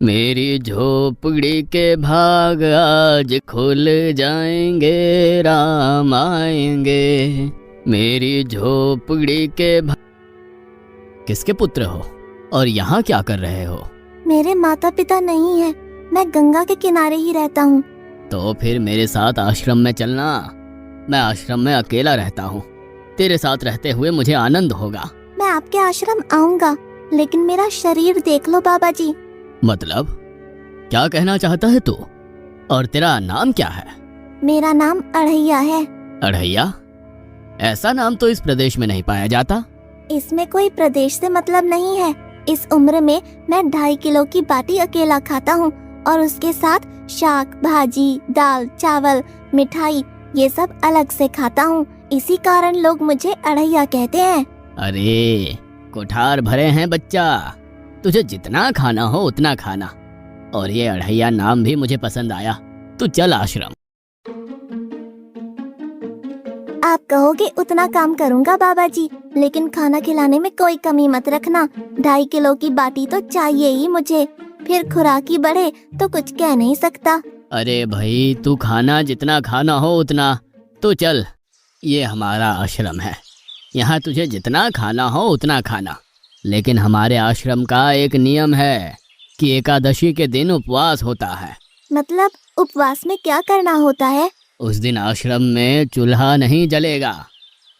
मेरी झोपड़ी के भाग आज खुल जाएंगे, राम आएंगे। मेरी झोपड़ी के भाग। किसके पुत्र हो और यहाँ क्या कर रहे हो? मेरे माता पिता नहीं है, मैं गंगा के किनारे ही रहता हूँ। तो फिर मेरे साथ आश्रम में चलना। मैं आश्रम में अकेला रहता हूँ, तेरे साथ रहते हुए मुझे आनंद होगा। मैं आपके आश्रम आऊंगा, लेकिन मेरा शरीर देख लो बाबा जी। मतलब क्या कहना चाहता है तू? और तेरा नाम क्या है? मेरा नाम अढ़ैया है। अढ़ैया? ऐसा नाम तो इस प्रदेश में नहीं पाया जाता। इसमें कोई प्रदेश से मतलब नहीं है। इस उम्र में मैं 2.5 किलो की बाटी अकेला खाता हूँ और उसके साथ शाक, भाजी, दाल, चावल, मिठाई ये सब अलग से खाता हूँ। इसी कारण लोग मुझे अढ़ैया कहते हैं। अरे कुठार भरे हैं बच्चा, तुझे जितना खाना हो उतना खाना। और ये अढ़ैया नाम भी मुझे पसंद आया। तू चल आश्रम। आप कहोगे उतना काम करूँगा बाबा जी, लेकिन खाना खिलाने में कोई कमी मत रखना। 2.5 किलो की बाटी तो चाहिए ही मुझे, फिर खुराकी बढ़े तो कुछ कह नहीं सकता। अरे भाई, तू खाना जितना खाना हो उतना। तो चल, ये हमारा आश्रम है, यहाँ तुझे जितना खाना हो उतना खाना। लेकिन हमारे आश्रम का एक नियम है कि एकादशी के दिन उपवास होता है। मतलब उपवास में क्या करना होता है? उस दिन आश्रम में चूल्हा नहीं जलेगा,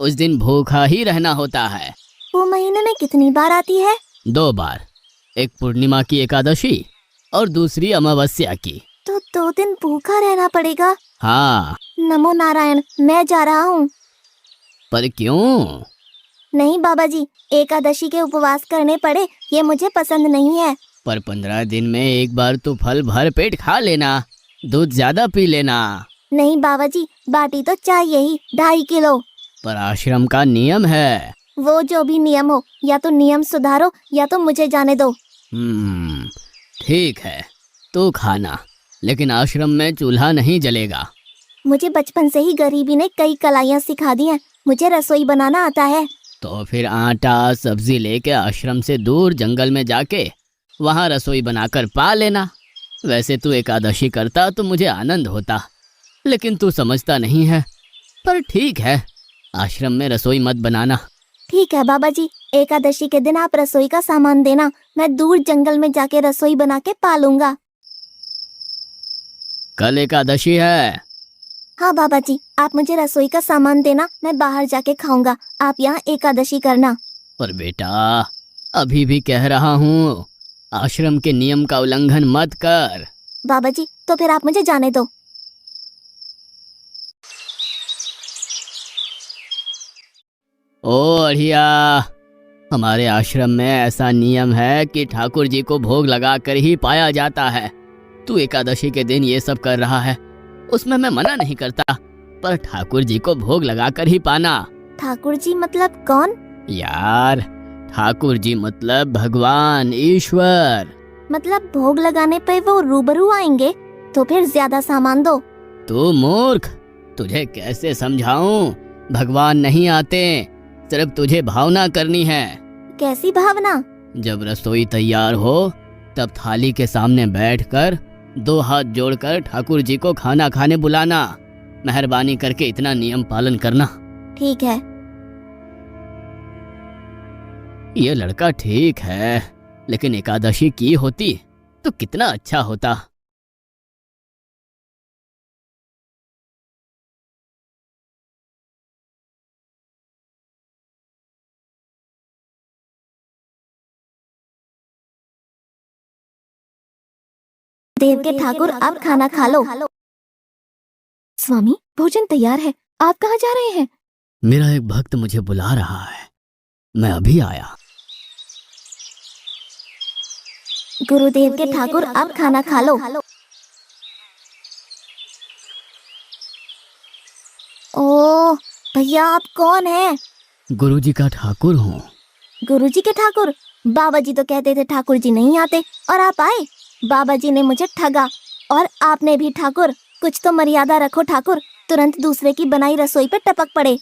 उस दिन भूखा ही रहना होता है। वो महीने में कितनी बार आती है? 2 बार, एक पूर्णिमा की एकादशी और दूसरी अमावस्या की। तो 2 दिन भूखा रहना पड़ेगा। हाँ। नमो नारायण, मैं जा रहा हूँ। पर क्यों? नहीं बाबा जी, एकादशी के उपवास करने पड़े ये मुझे पसंद नहीं है। पर 15 दिन में एक बार तो फल भर पेट खा लेना, दूध ज्यादा पी लेना। नहीं बाबा जी, बाटी तो चाहिए ही 2.5 किलो। पर आश्रम का नियम है। वो जो भी नियम हो, या तो नियम सुधारो या तो मुझे जाने दो। ठीक है, तू खाना, लेकिन आश्रम में चूल्हा नहीं जलेगा। मुझे बचपन से ही गरीबी ने कई कलाइयाँ सिखा दी हैं। मुझे रसोई बनाना आता है। तो फिर आटा सब्जी लेके आश्रम से दूर जंगल में जाके वहाँ रसोई बनाकर पा लेना। वैसे तू एकादशी करता तो मुझे आनंद होता, लेकिन तू समझता नहीं है। पर ठीक है, आश्रम में रसोई मत बनाना। ठीक है बाबा जी, एकादशी के दिन आप रसोई का सामान देना, मैं दूर जंगल में जाके रसोई बना के पालूंगा। कल एकादशी है। हाँ बाबा जी, आप मुझे रसोई का सामान देना, मैं बाहर जाके खाऊंगा। आप यहाँ एकादशी करना। पर बेटा, अभी भी कह रहा हूँ, आश्रम के नियम का उल्लंघन मत कर। बाबा जी, तो फिर आप मुझे जाने दो। ओ अढ़िया, हमारे आश्रम में ऐसा नियम है कि ठाकुर जी को भोग लगाकर ही पाया जाता है। तू एकादशी के दिन ये सब कर रहा है, उसमें मैं मना नहीं करता, पर ठाकुर जी को भोग लगाकर ही पाना। ठाकुर जी मतलब कौन? यार, ठाकुर जी मतलब भगवान ईश्वर। मतलब भोग लगाने पे वो रूबरू आएंगे? तो फिर ज्यादा सामान दो। तू मूर्ख, तुझे कैसे समझाऊं? भगवान नहीं आते, सिर्फ तुझे भावना करनी है। कैसी भावना? जब रसोई तैयार हो तब थाली के सामने बैठकर 2 हाथ जोड़कर ठाकुर जी को खाना खाने बुलाना। मेहरबानी करके इतना नियम पालन करना। ठीक है। ये लड़का ठीक है, लेकिन एकादशी की होती तो कितना अच्छा होता। देव के ठाकुर, आप खाना खा लो। स्वामी, भोजन तैयार है, आप कहाँ जा रहे हैं? मेरा एक भक्त मुझे बुला रहा है, मैं अभी आया। गुरुदेव के ठाकुर, आप खाना खा लो। ओह भैया, आप कौन हैं? गुरुजी का ठाकुर हूँ। गुरुजी के ठाकुर? बाबा जी तो कहते थे ठाकुर जी नहीं आते, और आप आए। बाबा जी ने मुझे ठगा, और आपने भी ठाकुर। कुछ तो मर्यादा रखो ठाकुर, तुरंत दूसरे की बनाई रसोई पे टपक पड़े।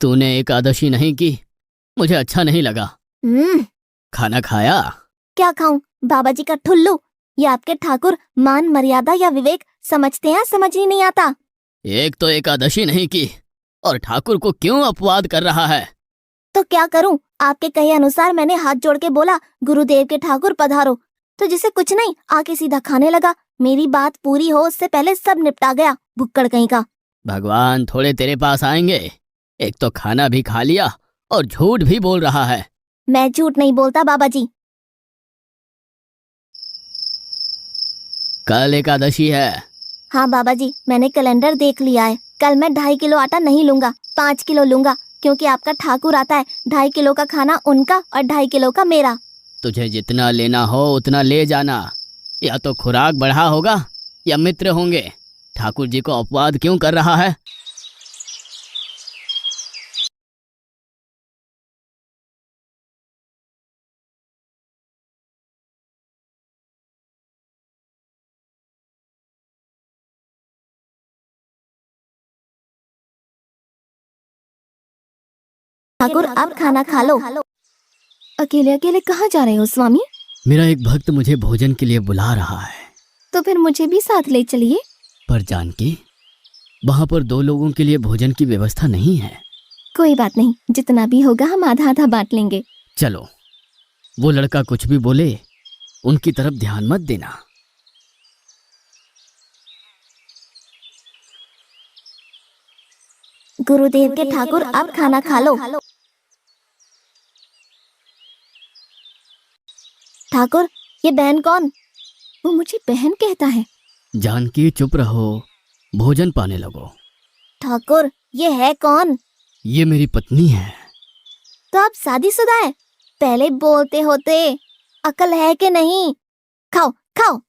तूने एकादशी नहीं की, मुझे अच्छा नहीं लगा। खाना खाया? क्या खाऊं? बाबा जी का ठुल्लू। ये आपके ठाकुर मान मर्यादा या विवेक समझते हैं, समझ ही नहीं आता। एक तो एकादशी नहीं की और ठाकुर को क्यों अपवाद कर रहा है? तो क्या करूं? आपके कहे अनुसार मैंने हाथ जोड़ के बोला, गुरुदेव के ठाकुर पधारो, तो जिसे कुछ नहीं आके सीधा खाने लगा। मेरी बात पूरी हो उससे पहले सब निपटा गया, भुक्कड़ कहीं का। भगवान थोड़े तेरे पास आएंगे। एक तो खाना भी खा लिया और झूठ भी बोल रहा है। मैं झूठ नहीं बोलता बाबा जी। कल एकादशी है। हाँ बाबा जी, मैंने कैलेंडर देख लिया है। कल मैं 2.5 किलो आटा नहीं लूंगा, 5 किलो लूंगा, क्योंकि आपका ठाकुर आता है। 2.5 किलो का खाना उनका और 2.5 किलो का मेरा। तुझे जितना लेना हो उतना ले जाना। या तो खुराक बढ़ा होगा या मित्र होंगे। ठाकुर जी को अपवाद क्यों कर रहा है? ठाकुर आप खाना खा लो। अकेले अकेले कहाँ जा रहे हो स्वामी? मेरा एक भक्त मुझे भोजन के लिए बुला रहा है। तो फिर मुझे भी साथ ले चलिए। पर जानकी, वहाँ पर 2 लोगों के लिए भोजन की व्यवस्था नहीं है। कोई बात नहीं, जितना भी होगा हम आधा आधा बांट लेंगे। चलो, वो लड़का कुछ भी बोले उनकी तरफ ध्यान मत देना। गुरुदेव के ठाकुर आप खाना खा लो। ठाकुर, ये बहन कौन? वो मुझे बहन कहता है। जानकी चुप रहो, भोजन पाने लगो। ठाकुर, ये है कौन? ये मेरी पत्नी है। तो आप शादीशुदा है? पहले बोलते होते। अकल है कि नहीं? खाओ खाओ।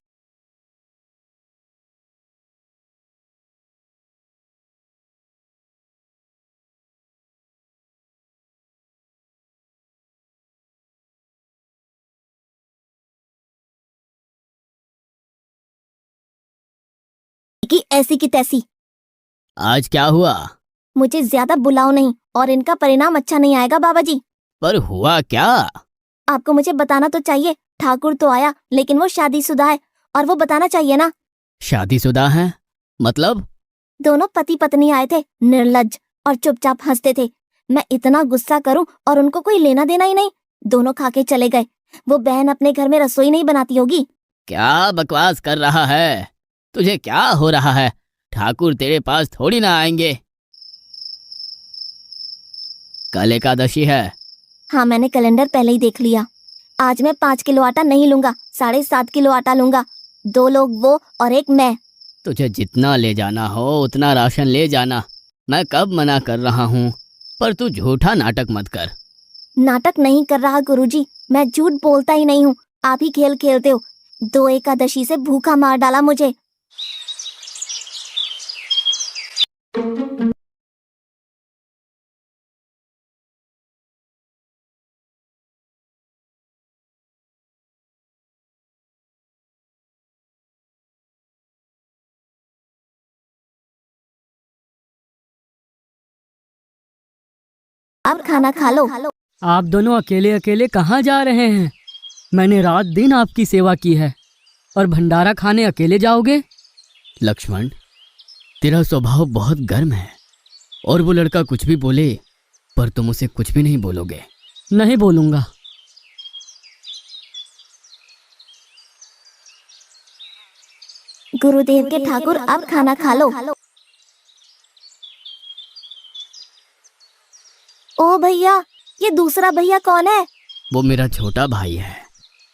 कि ऐसी की तैसी। आज क्या हुआ? मुझे ज्यादा बुलाओ नहीं, और इनका परिणाम अच्छा नहीं आएगा बाबा जी। पर हुआ क्या? आपको मुझे बताना तो चाहिए। ठाकुर तो आया, लेकिन वो शादीशुदा है, और वो बताना चाहिए ना। शादीशुदा है? मतलब? दोनों पति पत्नी आए थे, निर्लज्ज, और चुपचाप हंसते थे। मैं इतना गुस्सा करूं और उनको कोई लेना देना ही नहीं। दोनों खा के चले गए। वो बहन अपने घर में रसोई नहीं बनाती होगी। क्या बकवास कर रहा है? तुझे क्या हो रहा है? ठाकुर तेरे पास थोड़ी ना आएंगे। कल एकादशी है। हाँ, मैंने कैलेंडर पहले ही देख लिया। आज मैं 5 किलो आटा नहीं लूंगा, 7.5 किलो आटा लूंगा। 2 लोग वो और एक मैं। तुझे जितना ले जाना हो उतना राशन ले जाना। मैं कब मना कर रहा हूँ, पर तू झूठा नाटक मत कर। नाटक नहीं कर रहा गुरुजी, मैं झूठ बोलता ही नहीं हूँ। आप ही खेल खेलते हो। 2 एकादशी से भूखा मार डाला मुझे। आप खाना खा लो। आप दोनों अकेले अकेले कहाँ जा रहे हैं? मैंने रात दिन आपकी सेवा की है और भंडारा खाने अकेले जाओगे? लक्ष्मण, तेरा स्वभाव बहुत गर्म है, और वो लड़का कुछ भी बोले पर तुम उसे कुछ भी नहीं बोलोगे। नहीं बोलूंगा। गुरुदेव के ठाकुर आप खाना खा लो। ओ भैया, ये दूसरा भैया कौन है? वो मेरा छोटा भाई है।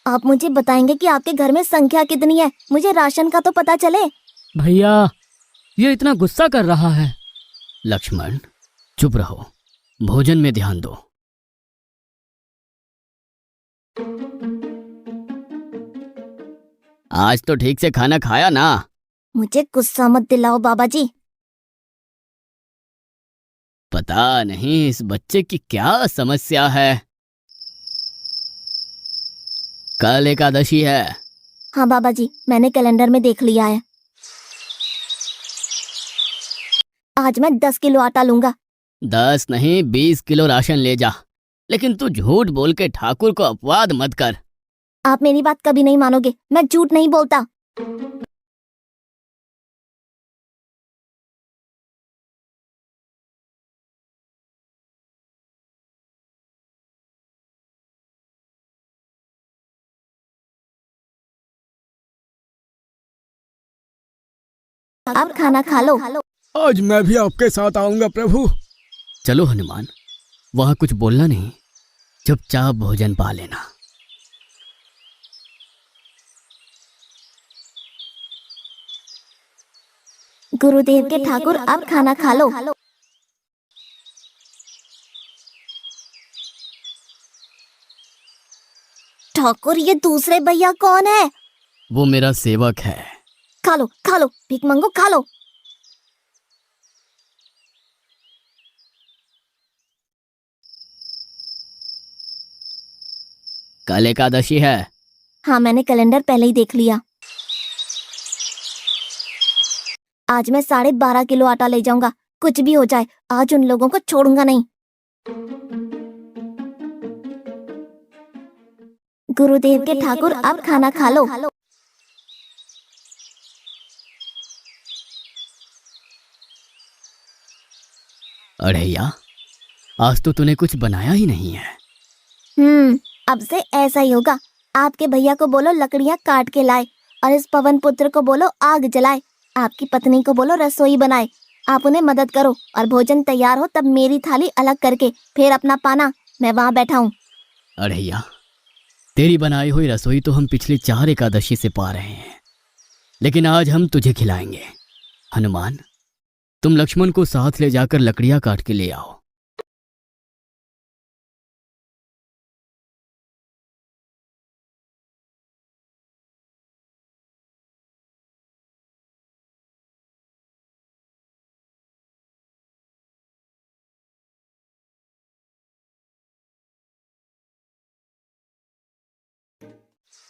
आप मुझे बताएंगे कि आपके घर में संख्या कितनी है? मुझे राशन का तो पता चले। भैया, ये इतना गुस्सा कर रहा है। लक्ष्मण, चुप रहो, भोजन में ध्यान दो। आज तो ठीक से खाना खाया ना? मुझे गुस्सा मत दिलाओ बाबा जी। पता नहीं इस बच्चे की क्या समस्या है। कल एकादशी है। हाँ बाबा जी, मैंने कैलेंडर में देख लिया है। आज मैं 10 किलो आटा लूंगा। 10 नहीं 20 किलो राशन ले जा, लेकिन तू झूठ बोल के ठाकुर को अपवाद मत कर। आप मेरी बात कभी नहीं मानोगे, मैं झूठ नहीं बोलता। आप खाना खा लो। आज मैं भी आपके साथ आऊंगा प्रभु। चलो हनुमान, वहां कुछ बोलना नहीं, चुपचाप भोजन पा लेना। गुरुदेव के ठाकुर, आप खाना खा लो। ठाकुर, ये दूसरे भैया कौन है? वो मेरा सेवक है। खा लो खा लो, भीख मंगो, खा लो। कल एकादशी है। हाँ, मैंने कैलेंडर पहले ही देख लिया। आज मैं 12.5 किलो आटा ले जाऊंगा, कुछ भी हो जाए आज उन लोगों को छोड़ूंगा नहीं। गुरुदेव के ठाकुर, आप खाना खा लो। अड़ैया, आज तो तूने कुछ बनाया ही नहीं है। अब से ऐसा ही होगा। आपके भैया को बोलो लकड़ियां काट के लाए, और इस पवन पुत्र को बोलो आग जलाए। आपकी पत्नी को बोलो रसोई बनाए। आप उन्हें मदद करो, और भोजन तैयार हो तब मेरी थाली अलग करके फिर अपना पाना, मैं वहां बैठा हूँ। अड़ैया, तेरी बनाई हुई रसोई तो हम पिछली 4 एकादशी से पा रहे हैं, लेकिन आज हम तुझे खिलाएंगे। हनुमान, तुम लक्ष्मण को साथ ले जाकर लकड़ियां काट के ले आओ।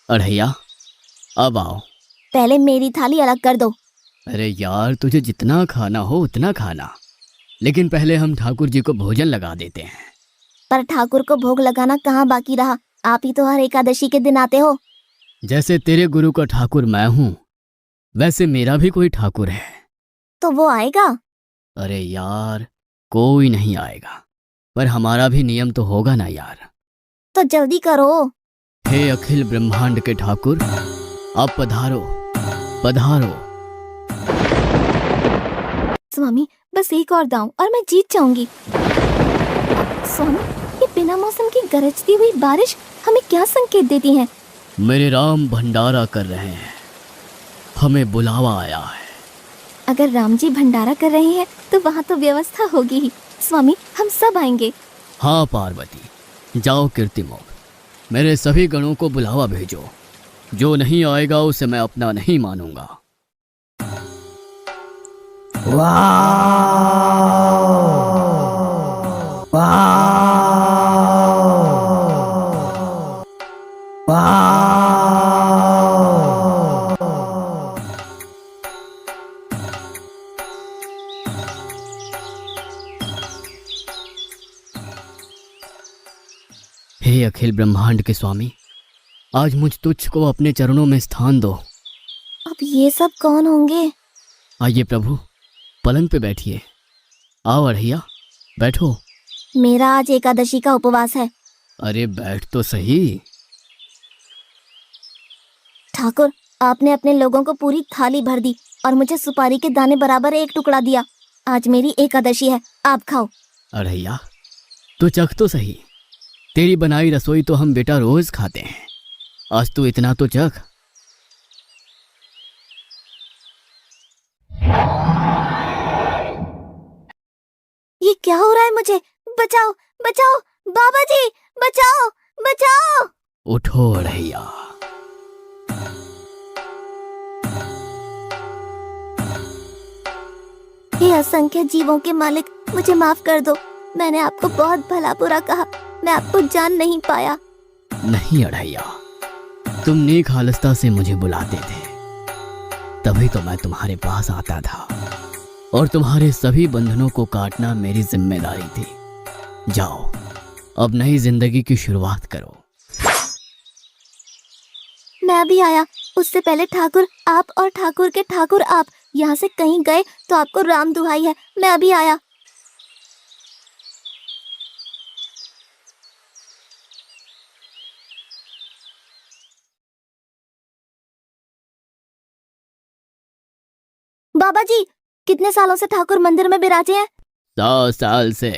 अड़ैया, अब आओ। पहले मेरी थाली अलग कर दो। अरे यार, तुझे जितना खाना हो उतना खाना, लेकिन पहले हम ठाकुर जी को भोजन लगा देते हैं। पर ठाकुर को भोग लगाना कहाँ बाकी रहा? आप ही तो हर एकादशी के दिन आते हो। जैसे तेरे गुरु का ठाकुर मैं हूँ, वैसे मेरा भी कोई ठाकुर है। तो वो आएगा? अरे यार, कोई नहीं आएगा, पर हमारा भी नियम तो होगा ना यार। तो जल्दी करो। हे अखिल ब्रह्मांड के ठाकुर, आप पधारो पधारो। स्वामी, बस एक और दांव और मैं जीत जाऊंगी। स्वामी, ये बिना मौसम की गरजती हुई बारिश हमें क्या संकेत देती है? मेरे राम भंडारा कर रहे हैं, हमें बुलावा आया है। अगर राम जी भंडारा कर रहे हैं तो वहाँ तो व्यवस्था होगी ही। स्वामी, हम सब आएंगे। हाँ पार्वती, जाओ कीर्तिमोग, मेरे सभी गणों को बुलावा भेजो। जो नहीं आएगा उसे मैं अपना नहीं मानूंगा। हे अखिल ब्रह्मांड के स्वामी, आज मुझ तुच्छ को अपने चरणों में स्थान दो। अब ये सब कौन होंगे? आइए प्रभु, पलंग पे बैठिए। आओ अड़ैया, बैठो। मेरा आज एकादशी का उपवास है। अरे बैठ तो सही। ठाकुर, आपने अपने लोगों को पूरी थाली भर दी और मुझे सुपारी के दाने बराबर एक टुकड़ा दिया। आज मेरी एकादशी है, आप खाओ। अड़ैया, तो चख तो सही। तेरी बनाई रसोई तो हम बेटा रोज खाते हैं, आज तू इतना तो चख। ये क्या हो रहा है मुझे? बचाओ बचाओ, बाबा जी बचाओ बचाओ। उठो अड़ैया। हे असंख्य जीवों के मालिक, मुझे माफ कर दो। मैंने आपको बहुत भला बुरा कहा, मैं आपको जान नहीं पाया। नहीं अड़ैया, तुम नेक हालस्ता से मुझे बुलाते थे, तभी तो मैं तुम्हारे पास आता था। और तुम्हारे सभी बंधनों को काटना मेरी जिम्मेदारी थी। जाओ, अब नई जिंदगी की शुरुआत करो। मैं भी आया। उससे पहले ठाकुर आप और ठाकुर के ठाकुर आप यहाँ से कहीं गए तो आपको राम दुहाई है, मैं अभी आया। बाबा जी, कितने सालों से ठाकुर मंदिर में विराजे हैं? 100 साल से।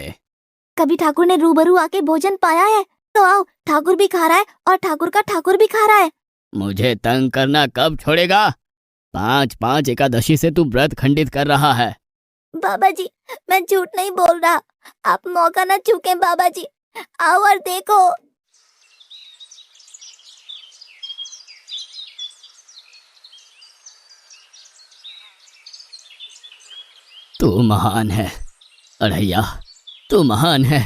कभी ठाकुर ने रूबरू आके भोजन पाया है? तो आओ, ठाकुर भी खा रहा है और ठाकुर का ठाकुर भी खा रहा है। मुझे तंग करना कब छोड़ेगा? 5-5 एकादशी से तू व्रत खंडित कर रहा है। बाबा जी, मैं झूठ नहीं बोल रहा। आप मौका ना चूकें बाबा जी, आओ और देखो। तू महान है अढ़ैया, तू महान है।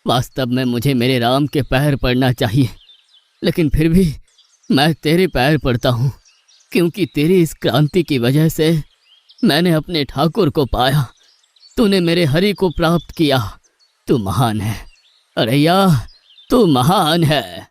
वास्तव में मुझे मेरे राम के पैर पड़ना चाहिए, लेकिन फिर भी मैं तेरे पैर पड़ता हूँ, क्योंकि तेरी इस क्रांति की वजह से मैंने अपने ठाकुर को पाया। तूने मेरे हरि को प्राप्त किया। तू महान है अढ़ैया, तू महान है।